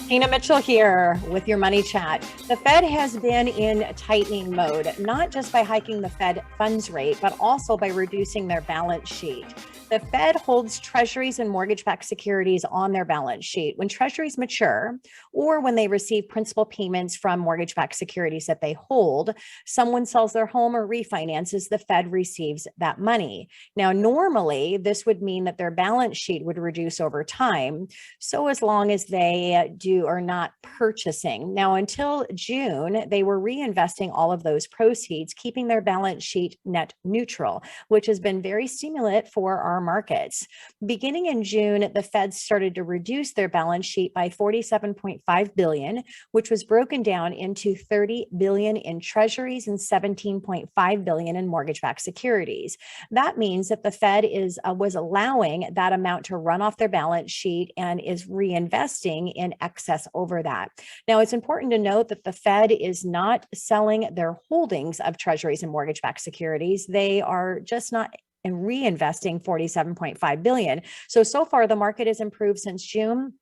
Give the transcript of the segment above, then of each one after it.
Tina Mitchell here with your money chat. The Fed has been in tightening mode, not just by hiking the Fed funds rate, but also by reducing their balance sheet. The Fed holds treasuries and mortgage-backed securities on their balance sheet. When treasuries mature or when they receive principal payments from mortgage-backed securities that they hold, someone sells their home or refinances, the Fed receives that money. Now, normally, this would mean that their balance sheet would reduce over time. So as long as they are not purchasing. Now, until June, they were reinvesting all of those proceeds, keeping their balance sheet net neutral, which has been very stimulant for our markets. Beginning in June, the Fed started to reduce their balance sheet by $47.5 billion, which was broken down into $30 billion in treasuries and $17.5 billion in mortgage-backed securities. That means that the Fed was allowing that amount to run off their balance sheet and is reinvesting in excess over that. Now, it's important to note that the Fed is not selling their holdings of treasuries and mortgage-backed securities. They are just not reinvesting $47.5 billion. So far, the market has improved since June,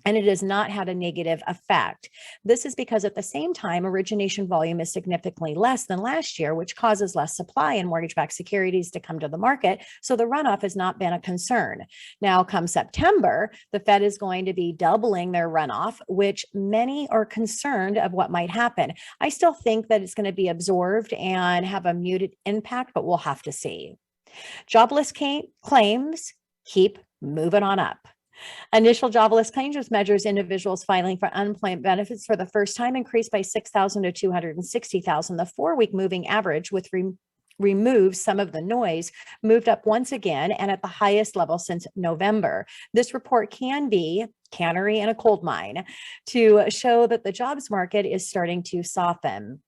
and it has not had a negative effect. This is because at the same time, origination volume is significantly less than last year, which causes less supply in mortgage-backed securities to come to the market. So the runoff has not been a concern. Now, come September, the Fed is going to be doubling their runoff, which many are concerned of what might happen. I still think that it's going to be absorbed and have a muted impact, but we'll have to see. Jobless claims keep moving on up. Initial jobless claims, which measures individuals filing for unemployment benefits for the first time, increased by 6,000 to 260,000. The 4-week moving average, with removes some of the noise, moved up once again and at the highest level since November. This report can be cannery in a coal mine to show that the jobs market is starting to soften.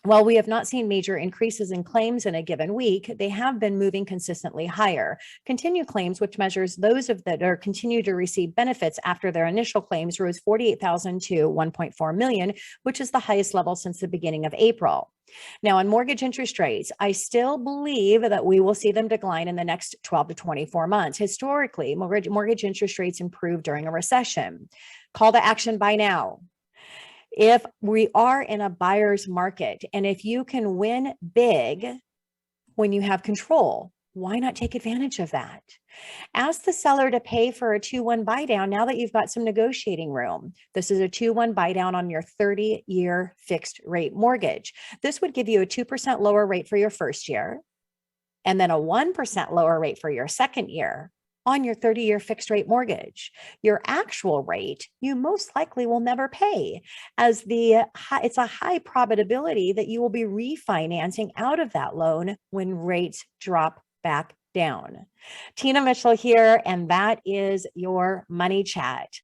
While we have not seen major increases in claims in a given week, they have been moving consistently higher. Continued claims, which measures those that are continue to receive benefits after their initial claims, rose 48,000 to 1.4 million, which is the highest level since the beginning of April. Now, on mortgage interest rates, I still believe that we will see them decline in the next 12 to 24 months. Historically, mortgage interest rates improve during a recession. Call to action by now. If we are in a buyer's market, and if you can win big when you have control, why not take advantage of that? Ask the seller to pay for a 2-1 buy down now that you've got some negotiating room. This is a 2-1 buy down on your 30-year fixed rate mortgage. This would give you a 2% lower rate for your first year, and then a 1% lower rate for your second year on your 30-year fixed rate mortgage. Your actual rate, you most likely will never pay, as it's a high probability that you will be refinancing out of that loan when rates drop back down. Tina Mitchell here, and that is your money chat.